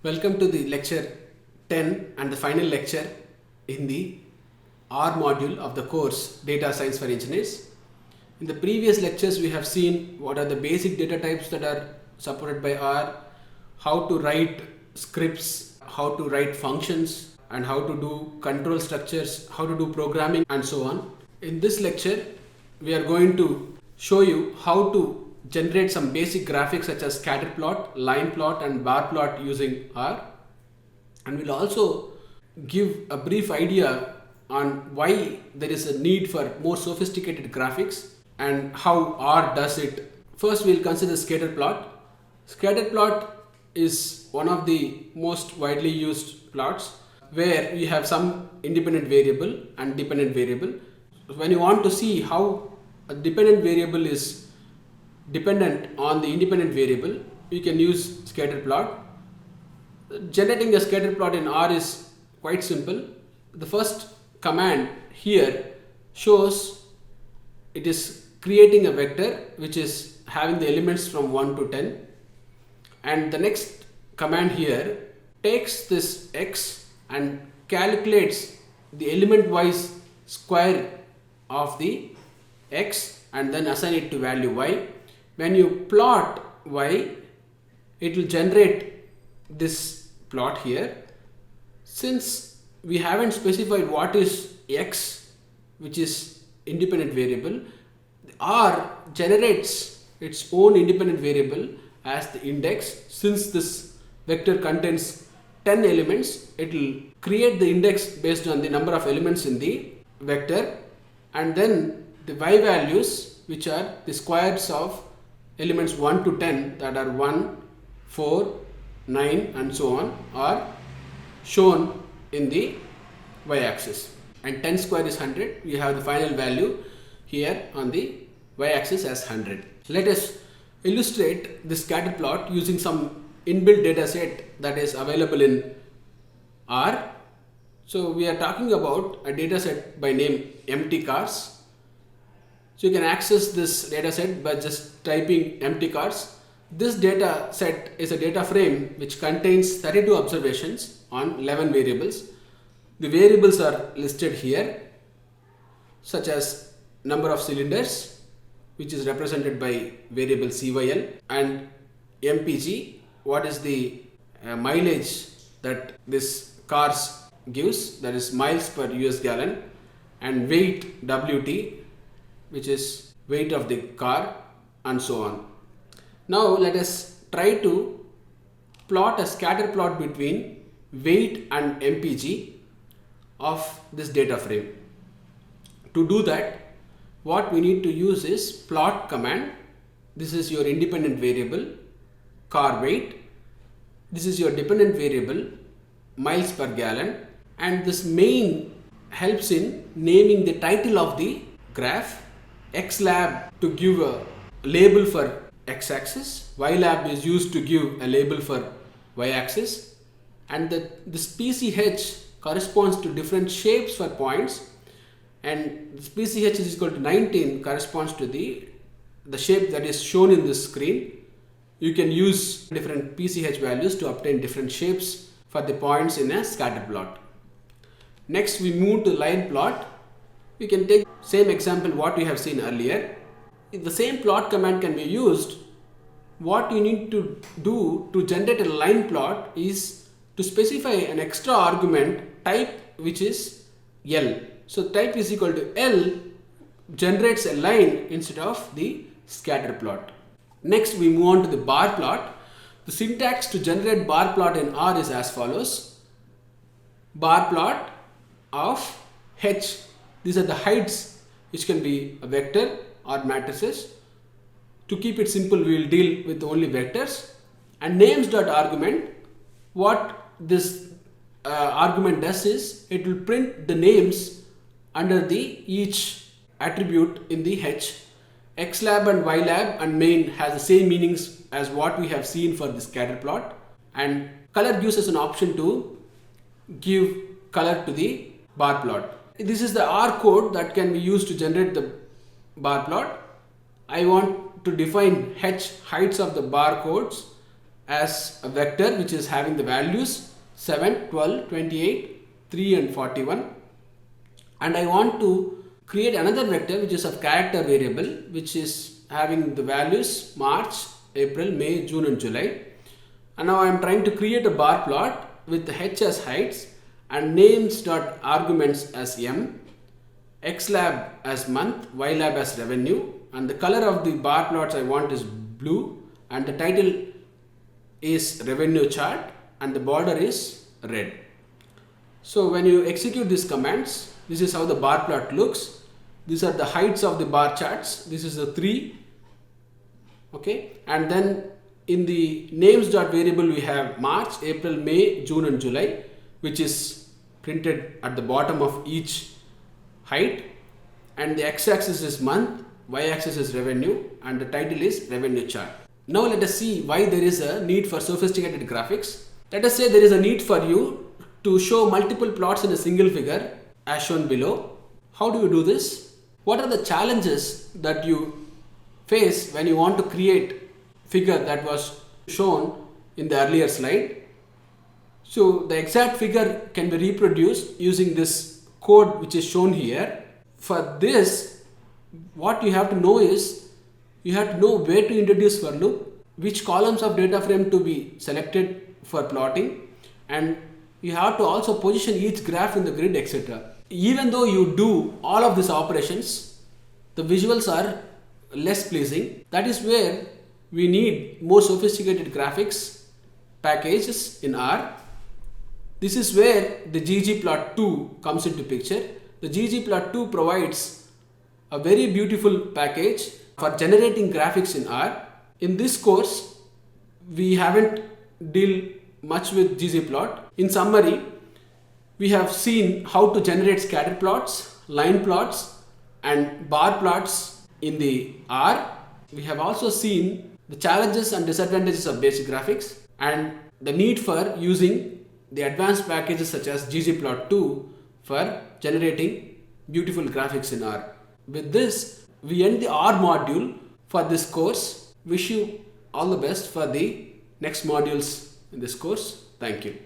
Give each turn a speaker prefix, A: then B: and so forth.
A: Welcome to the lecture 10 and the final lecture in the R module of the course Data Science for Engineers. In the previous lectures we have seen what are the basic data types that are supported by R, how to write scripts, how to write functions, and how to do control structures, how to do programming, and so on. In this lecture we are going to show you how to generate some basic graphics such as scatter plot, line plot, and bar plot using R, and we'll also give a brief idea on why there is a need for more sophisticated graphics and how R does it. First we'll consider scatter plot. Scatter plot is one of the most widely used plots where we have some independent variable and dependent variable. When you want to see how a dependent variable is dependent on the independent variable, you can use scatter plot. Generating a scatter plot in R is quite simple. The first command here shows it is creating a vector which is having the elements from 1 to 10, and the next command here takes this x and calculates the element wise square of the x and then assign it to value y. When you plot y, it will generate this plot here. Since we haven't specified what is x, which is independent variable, R generates its own independent variable as the index. Since this vector contains 10 elements, it will create the index based on the number of elements in the vector, and then the y values, which are the squares of elements 1 to 10, that are 1, 4, 9 and so on, are shown in the y-axis, and 10 square is 100. We have the final value here on the y-axis as 100. Let us illustrate this scatter plot using some inbuilt data set that is available in R. So we are talking about a data set by name empty cars. So you can access this data set by just typing empty cars. This data set is a data frame which contains 32 observations on 11 variables. The variables are listed here, such as number of cylinders, which is represented by variable CYL, and MPG, what is the mileage that this cars gives, that is miles per US gallon, and weight WT, which is weight of the car, and so on. Now let us try to plot a scatter plot between weight and MPG of this data frame. To do that, what we need to use is plot command. This is your independent variable car weight. This is your dependent variable miles per gallon, and this main helps in naming the title of the graph. Xlab to give a label for x-axis, ylab is used to give a label for y-axis, and this PCH corresponds to different shapes for points, and this PCH is equal to 19 corresponds to the shape that is shown in this screen. You can use different PCH values to obtain different shapes for the points in a scatter plot. Next we move to line plot. We can take same example what we have seen earlier. If the same plot command can be used, what you need to do to generate a line plot is to specify an extra argument type, which is L. So type is equal to L generates a line instead of the scatter plot. Next we move on to the bar plot. The syntax to generate bar plot in R is as follows. Bar plot of H. These are the heights, which can be a vector or matrices. To keep it simple, we will deal with only vectors. And names.argument, what this argument does is it will print the names under the each attribute in the H. Xlab and ylab and main has the same meanings as what we have seen for the scatter plot, and color gives us an option to give color to the bar plot. This is the R code that can be used to generate the bar plot. I want to define H heights of the bar codes as a vector which is having the values 7, 12, 28, 3 and 41, and I want to create another vector which is of character variable which is having the values March, April, May, June and July. And now I am trying to create a bar plot with the h as heights and names dot arguments as m, xlab as month, ylab as revenue, and the color of the bar plots I want is blue, and the title is revenue chart and the border is red. So when you execute these commands, this is how the bar plot looks. These are the heights of the bar charts. This is the 3. Okay, and then in the names dot variable we have March, April, May, June and July, which is printed at the bottom of each height, and the x-axis is month, y-axis is revenue, and the title is revenue chart. Now let us see why there is a need for sophisticated graphics. Let us say there is a need for you to show multiple plots in a single figure as shown below. How do you do this? What are the challenges that you face when you want to create figure that was shown in the earlier slide? So the exact figure can be reproduced using this code which is shown here. For this, what you have to know is you have to know where to introduce for loop, which columns of data frame to be selected for plotting, and you have to also position each graph in the grid, etc. Even though you do all of these operations, the visuals are less pleasing. That is where we need more sophisticated graphics packages in R. This is where the ggplot2 comes into picture. The ggplot2 provides a very beautiful package for generating graphics in R. In this course, we haven't deal much with ggplot. In summary, we have seen how to generate scatter plots, line plots and bar plots in the R. We have also seen the challenges and disadvantages of basic graphics and the need for using the advanced packages such as ggplot2 for generating beautiful graphics in R. With this, we end the R module for this course. Wish you all the best for the next modules in this course. Thank you.